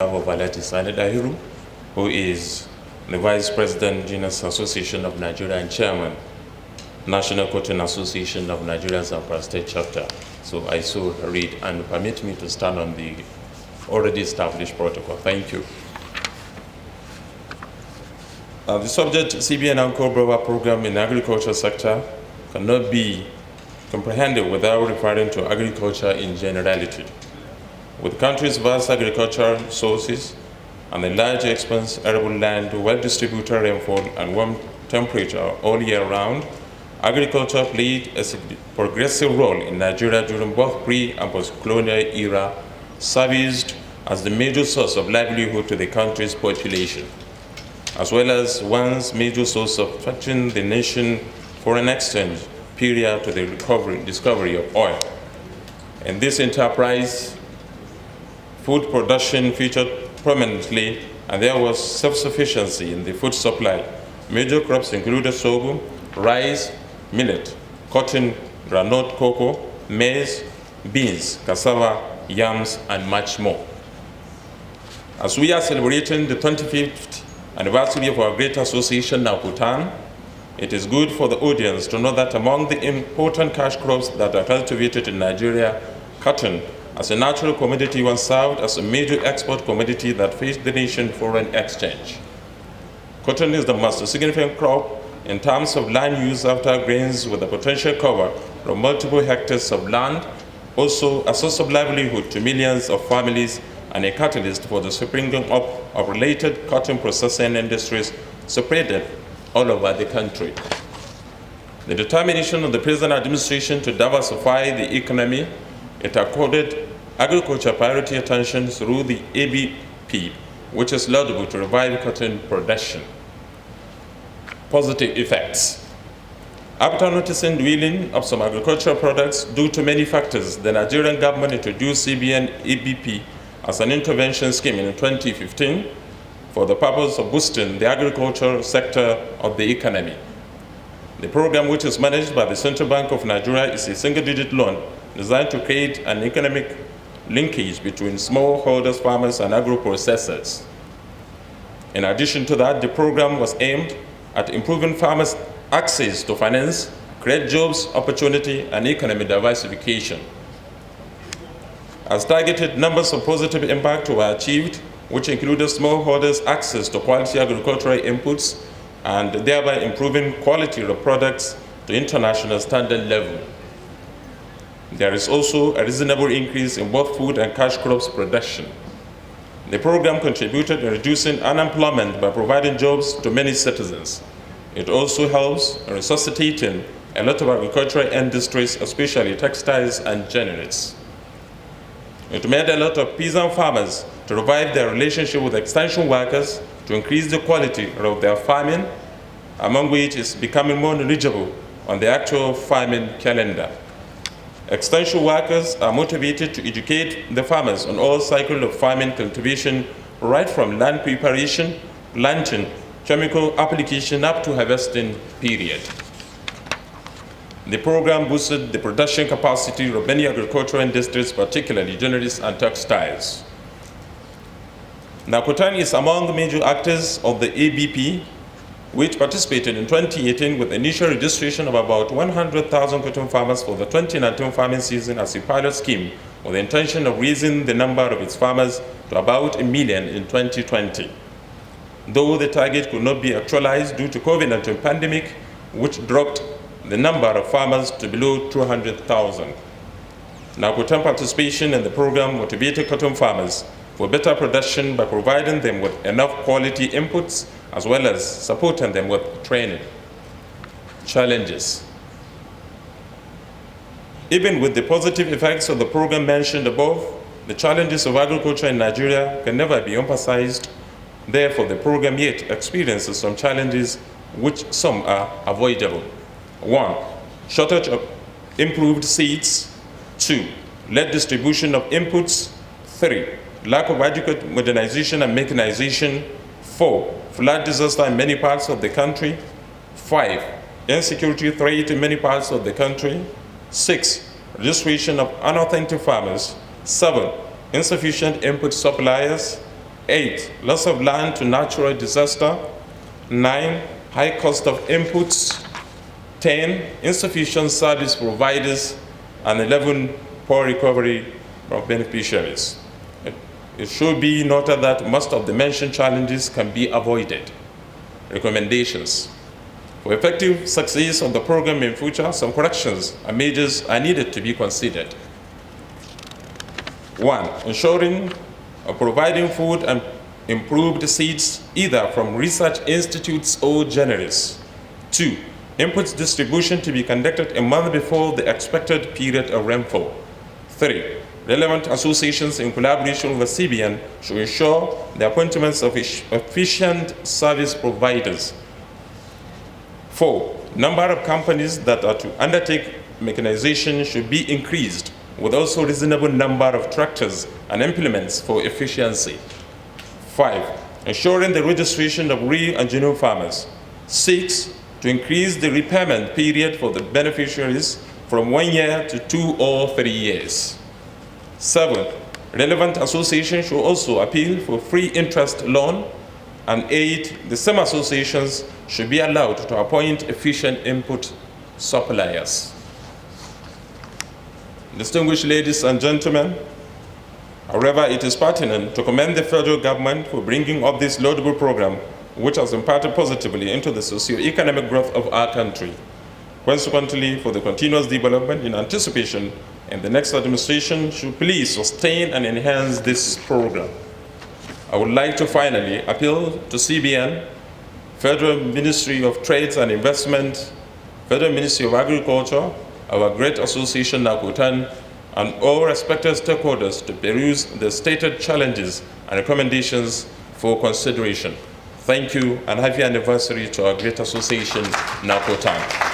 of Alhaji Sani Dahiru, who is the Vice President, Guinness Association of Nigeria and Chairman, National Cotton Association of Nigeria Zamfara State Chapter. So I so read and permit me to stand on the already established protocol. Thank you. The subject CBN and co-broker program in the agriculture sector cannot be comprehended without referring to agriculture in generality. With the country's vast agricultural resources and a large expanse arable land, well-distributed rainfall, and warm temperature all year round, agriculture played a progressive role in Nigeria during both pre- and post-colonial era, serviced as the major source of livelihood to the country's population, as well as one's major source of fetching the nation foreign exchange prior to the discovery of oil. In this enterprise, food production featured prominently, and there was self-sufficiency in the food supply. Major crops included sorghum, rice, millet, cotton, groundnut, cocoa, maize, beans, cassava, yams, and much more. As we are celebrating the 25th anniversary of our great association, NACOTAN, it is good for the audience to know that among the important cash crops that are cultivated in Nigeria, cotton, as a natural commodity, once served as a major export commodity that faced the nation foreign exchange. Cotton is the most significant crop in terms of land use after grains, with a potential cover of multiple hectares of land, also a source of livelihood to millions of families and a catalyst for the springing up of related cotton processing industries spread all over the country. The determination of the present administration to diversify the economy, it accorded agriculture priority attention through the ABP, which is laudable to revive cotton production. Positive effects. After noticing dwindling of some agricultural products due to many factors, the Nigerian government introduced CBN ABP as an intervention scheme in 2015 for the purpose of boosting the agricultural sector of the economy. The program, which is managed by the Central Bank of Nigeria, is a single-digit loan designed to create an economic linkage between smallholders, farmers, and agro-processors. In addition to that, the program was aimed at improving farmers' access to finance, create jobs, opportunity, and economic diversification. As targeted, numbers of positive impact were achieved, which included smallholders' access to quality agricultural inputs and thereby improving quality of products to international standard level. There is also a reasonable increase in both food and cash crops production. The program contributed in reducing unemployment by providing jobs to many citizens. It also helps in resuscitating a lot of agricultural industries, especially textiles and generates. It made a lot of peasant farmers to revive their relationship with extension workers to increase the quality of their farming, among which is becoming more knowledgeable on the actual farming calendar. Extension workers are motivated to educate the farmers on all cycle of farming cultivation, right from land preparation, planting, chemical application up to harvesting period. The program boosted the production capacity of many agricultural industries, particularly generates and textiles. NACOTAN is among the major actors of the ABP, which participated in 2018 with initial registration of about 100,000 cotton farmers for the 2019 farming season as a pilot scheme, with the intention of raising the number of its farmers to about 1 million in 2020. Though the target could not be actualized due to COVID-19 pandemic, which dropped the number of farmers to below 200,000. NACOTAN participation in the program motivated cotton farmers for better production by providing them with enough quality inputs, as well as supporting them with training. Challenges. Even with the positive effects of the program mentioned above, the challenges of agriculture in Nigeria can never be emphasized. Therefore, the program yet experiences some challenges, which some are avoidable. 1. Shortage of improved seeds. 2. Late distribution of inputs. 3. Lack of adequate modernization and mechanization. 4. Flood disaster in many parts of the country. 5. Insecurity threat in many parts of the country. 6. Registration of unauthentic farmers. 7. Insufficient input suppliers. 8, loss of land to natural disaster. 9, high cost of inputs. 10, insufficient service providers. And 11, poor recovery from beneficiaries. It should be noted that most of the mentioned challenges can be avoided. Recommendations. For effective success of the program in future, some corrections and measures are needed to be considered. 1, ensuring or providing food and improved seeds either from research institutes or generalists. 2, inputs distribution to be conducted a month before the expected period of rainfall. 3, relevant associations in collaboration with CBN should ensure the appointments of efficient service providers. 4, number of companies that are to undertake mechanization should be increased, with also reasonable number of tractors and implements for efficiency. 5, ensuring the registration of real and genuine farmers. 6, to increase the repayment period for the beneficiaries from 1 year to 2 or 3 years. 7, relevant associations should also appeal for free interest loan. And 8, the same associations should be allowed to appoint efficient input suppliers. Distinguished ladies and gentlemen, however, it is pertinent to commend the federal government for bringing up this laudable program, which has impacted positively into the socio-economic growth of our country. Consequently, for the continuous development in anticipation, and the next administration should please sustain and enhance this program. I would like to finally appeal to CBN, Federal Ministry of Trade and Investment, Federal Ministry of Agriculture, our great association NACOTAN, and all respected stakeholders to peruse the stated challenges and recommendations for consideration. Thank you, and happy anniversary to our great association NACOTAN.